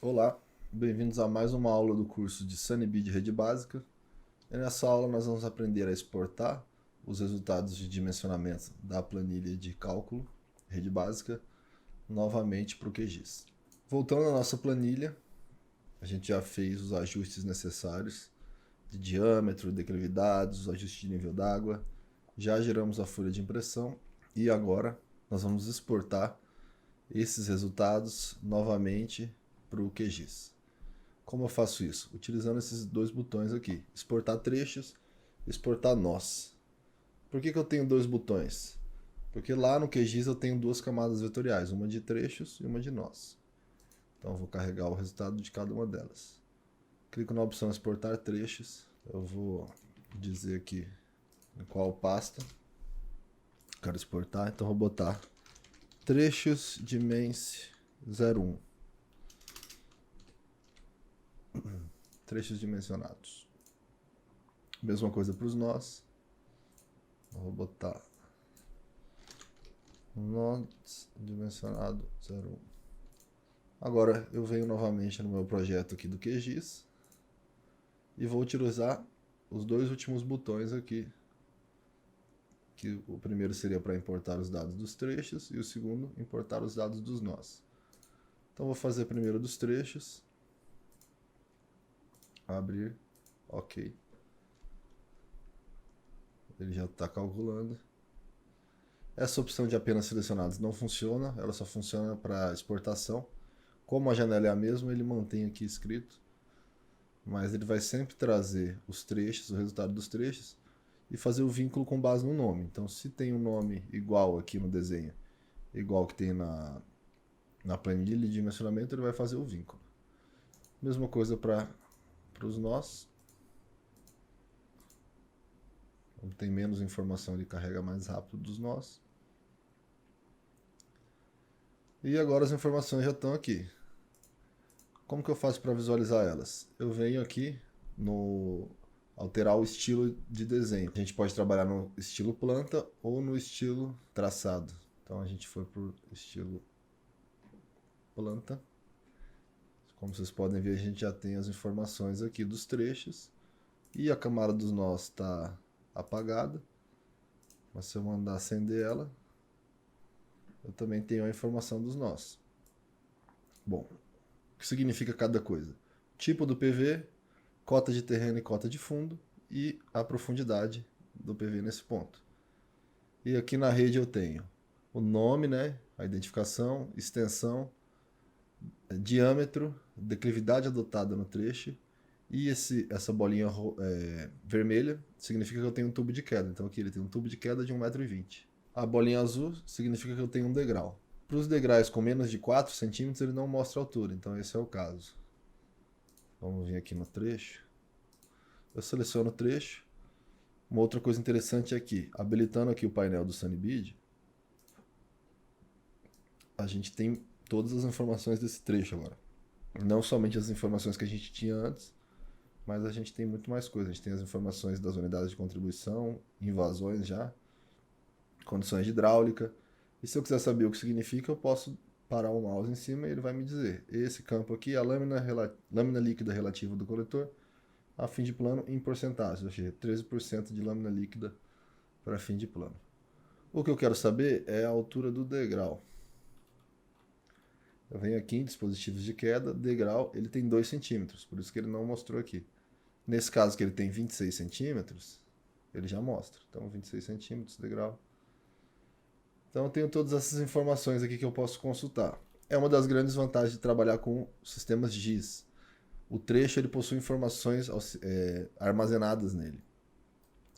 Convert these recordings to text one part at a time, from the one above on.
Olá, bem-vindos a mais uma aula do curso de Sunnyb de Rede Básica. E nessa aula nós vamos aprender a exportar os resultados de dimensionamento da planilha de cálculo Rede Básica novamente para o QGIS. Voltando à nossa planilha, a gente já fez os ajustes necessários de diâmetro, declividades, os ajustes de nível d'água, já geramos a folha de impressão e agora nós vamos exportar esses resultados novamente para o QGIS. Como eu faço isso? Utilizando esses dois botões aqui, exportar trechos, exportar nós. Por que eu tenho dois botões? Porque lá no QGIS eu tenho duas camadas vetoriais, uma de trechos e uma de nós. Então eu vou carregar o resultado de cada uma delas. Clico na opção exportar trechos, eu vou dizer aqui em qual pasta quero exportar, então eu vou botar trechos dimens 01. Trechos dimensionados. Mesma coisa para os nós. Vou botar nós dimensionado 01. Agora eu venho novamente no meu projeto aqui do QGIS e vou utilizar os dois últimos botões aqui, que o primeiro seria para importar os dados dos trechos e o segundo importar os dados dos nós. Então vou fazer primeiro dos trechos, abrir, ok. Ele já está calculando. Essa opção de apenas selecionados não funciona, ela só funciona para exportação. Como a janela é a mesma, ele mantém aqui escrito, mas ele vai sempre trazer os trechos, o resultado dos trechos, e fazer o vínculo com base no nome. Então, se tem um nome igual aqui no desenho, igual que tem na planilha de dimensionamento, ele vai fazer o vínculo. Mesma coisa para os nós. Como tem menos informação, ele carrega mais rápido dos nós. E agora as informações já estão aqui. Como que eu faço para visualizar elas? Eu venho aqui no alterar o estilo de desenho. A gente pode trabalhar no estilo planta ou no estilo traçado. Então a gente foi para o estilo planta. Como vocês podem ver, a gente já tem as informações aqui dos trechos. E a camada dos nós está apagada. Mas se eu mandar acender ela, eu também tenho a informação dos nós. Bom, o que significa cada coisa? Tipo do PV, cota de terreno e cota de fundo e a profundidade do PV nesse ponto. E aqui na rede eu tenho o nome, né, a identificação, extensão, diâmetro, declividade adotada no trecho e essa bolinha vermelha significa que eu tenho um tubo de queda. Então aqui ele tem um tubo de queda de 1,20 m. A bolinha azul significa que eu tenho um degrau. Para os degraus com menos de 4 centímetros ele não mostra a altura, então esse é o caso. Vamos vir aqui no trecho. Eu seleciono o trecho. Uma outra coisa interessante é que, habilitando aqui o painel do Sunnyb, a gente tem todas as informações desse trecho agora. Não somente as informações que a gente tinha antes, mas a gente tem muito mais coisas. A gente tem as informações das unidades de contribuição, invasões já, condições de hidráulica. E se eu quiser saber o que significa, eu posso parar o mouse em cima e ele vai me dizer. Esse campo aqui é a lâmina líquida relativa do coletor a fim de plano em porcentagem, ou seja, 13% de lâmina líquida para fim de plano. O que eu quero saber é a altura do degrau. Eu venho aqui em dispositivos de queda, degrau, ele tem 2 centímetros, por isso que ele não mostrou aqui. Nesse caso que ele tem 26 centímetros, ele já mostra. Então 26 centímetros, degrau. Então eu tenho todas essas informações aqui que eu posso consultar. É uma das grandes vantagens de trabalhar com sistemas GIS. O trecho ele possui informações armazenadas nele.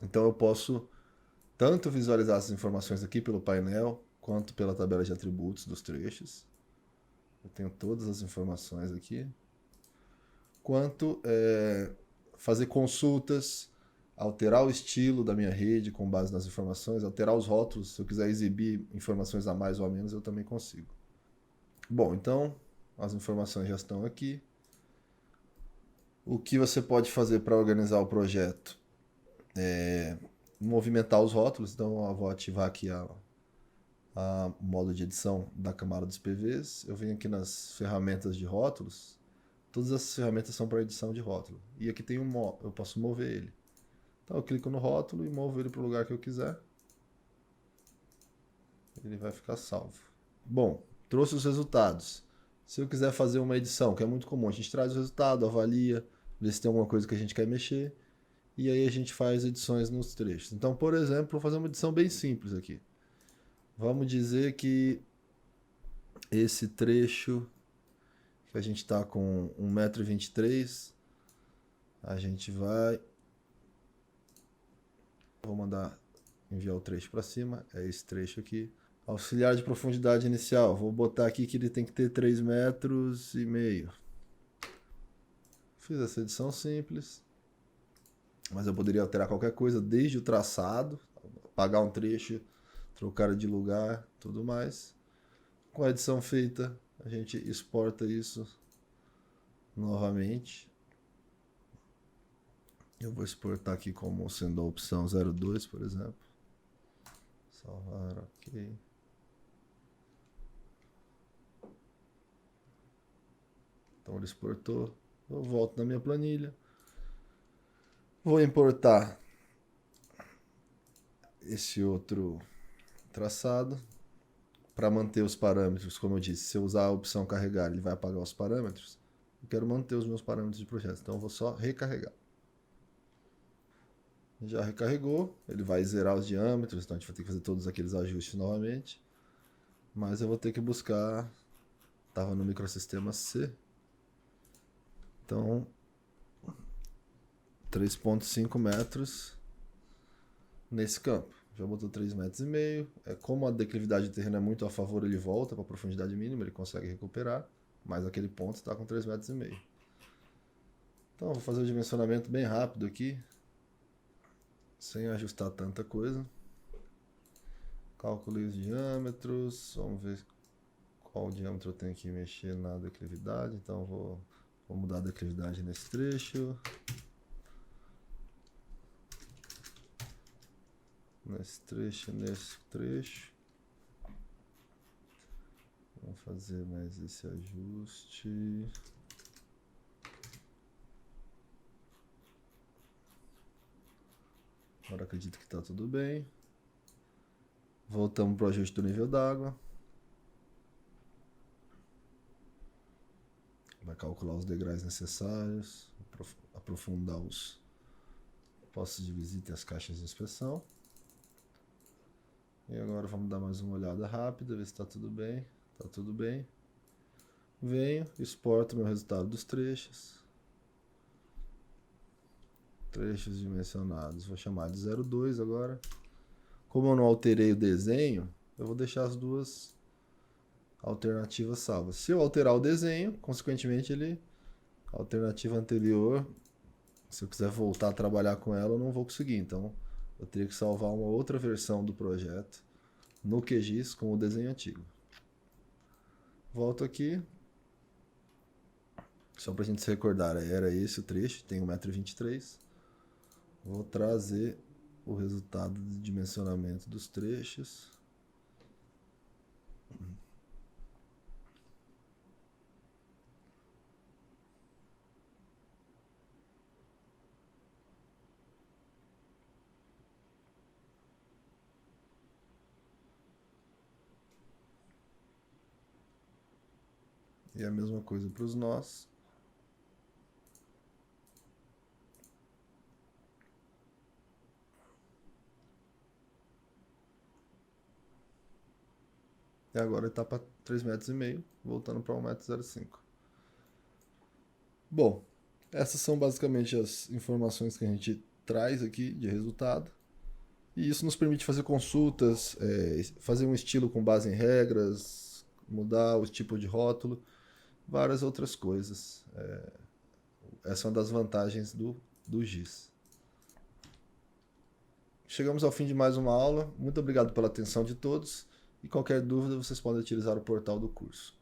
Então eu posso tanto visualizar essas informações aqui pelo painel, quanto pela tabela de atributos dos trechos. Eu tenho todas as informações aqui. Quanto fazer consultas, alterar o estilo da minha rede com base nas informações, alterar os rótulos. Se eu quiser exibir informações a mais ou a menos, eu também consigo. Bom, então as informações já estão aqui. O que você pode fazer para organizar o projeto? Movimentar os rótulos. Então eu vou ativar aqui o modo de edição da camada dos PVs. Eu venho aqui nas ferramentas de rótulos Todas essas ferramentas são para edição de rótulo. E aqui tem eu posso mover ele. Então eu clico no rótulo e movo ele para o lugar que eu quiser. Ele vai ficar salvo. Bom, trouxe os resultados. Se eu quiser fazer uma edição, que é muito comum, a gente traz o resultado, avalia, vê se tem alguma coisa que a gente quer mexer, e aí a gente faz edições nos trechos. Então, por exemplo, vou fazer uma edição bem simples aqui. Vamos dizer que esse trecho, que a gente está com 1,23 m, a gente vai... Vou mandar enviar o trecho para cima, é esse trecho aqui. Auxiliar de profundidade inicial, vou botar aqui que ele tem que ter 3,5 m. Fiz essa edição simples, mas eu poderia alterar qualquer coisa, desde o traçado, apagar um trecho, trocar de lugar, tudo mais. Com a edição feita, a gente exporta isso novamente. Eu vou exportar aqui como sendo a opção 02, por exemplo. Salvar, ok. Então ele exportou. Eu volto na minha planilha. Vou importar esse outro traçado para manter os parâmetros. Como eu disse, se eu usar a opção carregar, ele vai apagar os parâmetros. Eu quero manter os meus parâmetros de projeto, então eu vou só recarregar. Já recarregou, ele vai zerar os diâmetros, então a gente vai ter que fazer todos aqueles ajustes novamente. Mas eu vou ter que buscar, estava no microsistema C, então 3,5 metros nesse campo. Já botou 3,5 metros. Como a declividade do terreno é muito a favor, ele volta para a profundidade mínima, ele consegue recuperar, mas aquele ponto está com 3,5 metros. Então eu vou fazer o dimensionamento bem rápido aqui, sem ajustar tanta coisa. Calculei os diâmetros, vamos ver qual diâmetro eu tenho que mexer na declividade. Então vou mudar a declividade nesse trecho. Nesse trecho. Vamos fazer mais esse ajuste. Agora acredito que está tudo bem. Voltamos para o ajuste do nível d'água. Vai calcular os degraus necessários, aprofundar os postos de visita e as caixas de inspeção. E agora vamos dar mais uma olhada rápida, ver se está tudo bem. Está tudo bem. Venho, exporto meu resultado dos trechos. Trechos dimensionados. Vou chamar de 02 agora. Como eu não alterei o desenho, eu vou deixar as duas alternativas salvas. Se eu alterar o desenho, consequentemente a alternativa anterior, se eu quiser voltar a trabalhar com ela, eu não vou conseguir. Então eu teria que salvar uma outra versão do projeto no QGIS com o desenho antigo. Volto aqui. Só para a gente se recordar, era esse o trecho, tem 1,23 m. Vou trazer o resultado de dimensionamento dos trechos. E a mesma coisa para os nós. E agora está para 3,5 metros, voltando para 1,05 m. Bom, essas são basicamente as informações que a gente traz aqui de resultado. E isso nos permite fazer consultas, fazer um estilo com base em regras, mudar o tipo de rótulo, várias outras coisas. Essa é uma das vantagens do GIS. Chegamos ao fim de mais uma aula. Muito obrigado pela atenção de todos. E qualquer dúvida, vocês podem utilizar o portal do curso.